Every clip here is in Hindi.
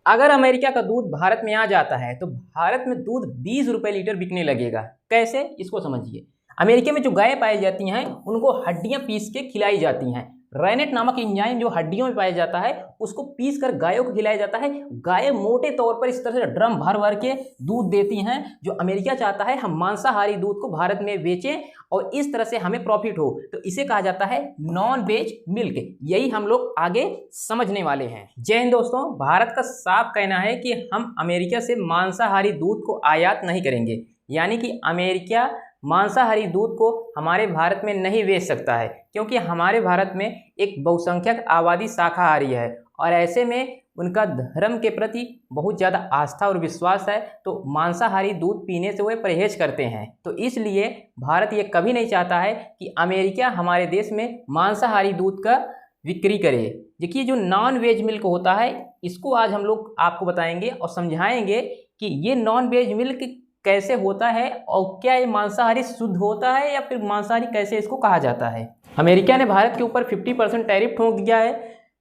अगर अमेरिका का दूध भारत में आ जाता है तो भारत में दूध 20 रुपये लीटर बिकने लगेगा। कैसे, इसको समझिए। अमेरिका में जो गायें पाई जाती हैं उनको हड्डियां पीस के खिलाई जाती हैं। रेनेट नामक एंजाइम जो हड्डियों में पाया जाता है उसको पीस कर गायों को खिलाया जाता है। गायें मोटे तौर पर इस तरह से ड्रम भर भर के दूध देती हैं। जो अमेरिका चाहता है हम मांसाहारी दूध को भारत में बेचें और इस तरह से हमें प्रॉफिट हो, तो इसे कहा जाता है नॉन वेज मिल्क। यही हम लोग आगे समझने वाले हैं। जय हिंद दोस्तों, भारत का साफ कहना है कि हम अमेरिका से मांसाहारी दूध को आयात नहीं करेंगे, यानी कि अमेरिका मांसाहारी दूध को हमारे भारत में नहीं बेच सकता है, क्योंकि हमारे भारत में एक बहुसंख्यक आबादी शाकाहारी है और ऐसे में उनका धर्म के प्रति बहुत ज़्यादा आस्था और विश्वास है, तो मांसाहारी दूध पीने से वे परहेज करते हैं। तो इसलिए भारत ये कभी नहीं चाहता है कि अमेरिका हमारे देश में मांसाहारी दूध का बिक्री करे। देखिए, जो नॉन वेज मिल्क होता है इसको आज हम लोग आपको बताएंगे और समझाएंगे कि ये नॉन वेज मिल्क कैसे होता है और क्या ये मांसाहारी शुद्ध होता है या फिर मांसाहारी कैसे इसको कहा जाता है। अमेरिका ने भारत के ऊपर 50% टैरिफ ठोक दिया है,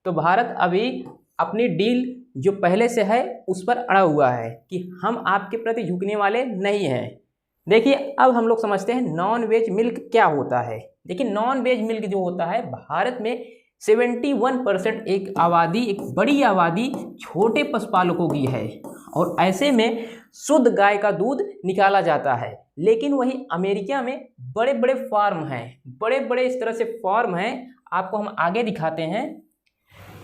तो भारत अभी अपनी डील जो पहले से है उस पर अड़ा हुआ है कि हम आपके प्रति झुकने वाले नहीं हैं। देखिए, अब हम लोग समझते हैं नॉन वेज मिल्क क्या होता है। देखिए, नॉन वेज मिल्क जो होता है, भारत में 71% एक बड़ी आबादी छोटे पशुपालकों की है और ऐसे में शुद्ध गाय का दूध निकाला जाता है। लेकिन वही अमेरिका में बड़े बड़े फार्म हैं, बड़े बड़े इस तरह से फार्म हैं, आपको हम आगे दिखाते हैं।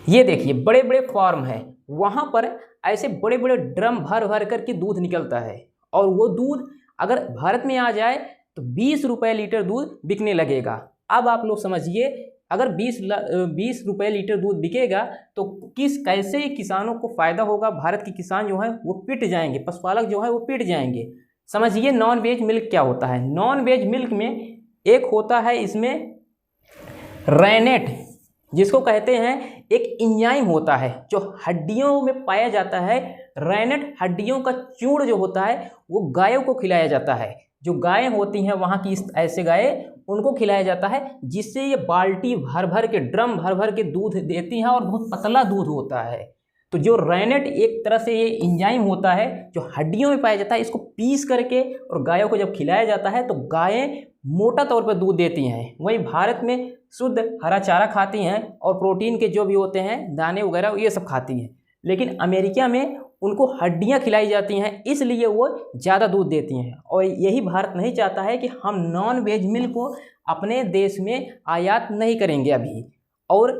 ये देखिए, बड़े बड़े फार्म हैं, वहाँ पर ऐसे बड़े बड़े ड्रम भर भर करके दूध निकलता है और वो दूध अगर भारत में आ जाए तो 20 रुपये लीटर दूध बिकने लगेगा। अब आप लोग समझिए, अगर 20 रुपये लीटर दूध बिकेगा तो कैसे किसानों को फ़ायदा होगा। भारत के किसान जो हैं वो पिट जाएंगे, पशुपालक जो है वो पिट जाएंगे। समझिए नॉन वेज मिल्क क्या होता है। नॉन वेज मिल्क में एक होता है इसमें रेनेट, जिसको कहते हैं एक एंजाइम होता है जो हड्डियों में पाया जाता है। रेनेट हड्डियों का चूर्ण जो होता है वो गायों को खिलाया जाता है। जो गायें होती हैं वहाँ की ऐसे गायें, उनको खिलाया जाता है, जिससे ये बाल्टी भर भर के ड्रम भर भर के दूध देती हैं और बहुत पतला दूध होता है। तो जो रेनेट एक तरह से ये एंजाइम होता है जो हड्डियों में पाया जाता है, इसको पीस करके और गायों को जब खिलाया जाता है तो गायें मोटा तौर पर दूध देती हैं। वहीं भारत में शुद्ध हरा चारा खाती हैं और प्रोटीन के जो भी होते हैं दाने वगैरह ये सब खाती हैं। लेकिन अमेरिका में उनको हड्डियां खिलाई जाती हैं, इसलिए वो ज़्यादा दूध देती हैं। और यही भारत नहीं चाहता है कि हम नॉन वेज मिल्क को अपने देश में आयात नहीं करेंगे अभी। और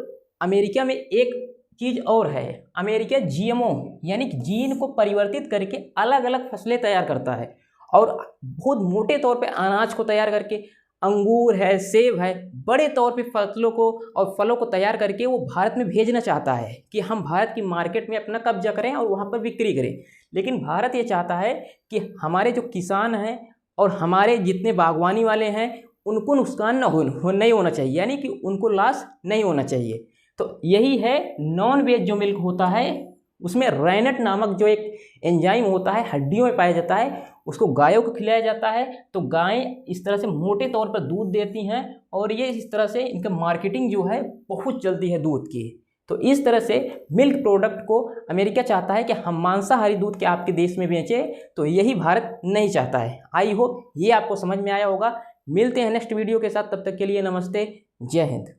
अमेरिका में एक चीज़ और है, अमेरिका जीएमओ यानी कि जीन को परिवर्तित करके अलग अलग फसलें तैयार करता है और बहुत मोटे तौर पे अनाज को तैयार करके, अंगूर है, सेब है, बड़े तौर पे फसलों को और फलों को तैयार करके वो भारत में भेजना चाहता है कि हम भारत की मार्केट में अपना कब्जा करें और वहाँ पर बिक्री करें। लेकिन भारत ये चाहता है कि हमारे जो किसान हैं और हमारे जितने बागवानी वाले हैं उनको नुकसान नहीं होना चाहिए, यानी कि उनको लॉस नहीं होना चाहिए। तो यही है नॉन वेज जो मिल्क होता है, उसमें रेनेट नामक जो एक एंजाइम होता है हड्डियों में पाया जाता है, उसको गायों को खिलाया जाता है। तो गायें इस तरह से मोटे तौर पर दूध देती हैं और ये इस तरह से इनका मार्केटिंग जो है बहुत चलती है दूध की। तो इस तरह से मिल्क प्रोडक्ट को अमेरिका चाहता है कि हम मांसाहारी दूध के आपके देश में बेचें, तो यही भारत नहीं चाहता है। आई होप ये आपको समझ में आया होगा। मिलते हैं नेक्स्ट वीडियो के साथ, तब तक के लिए नमस्ते, जय हिंद।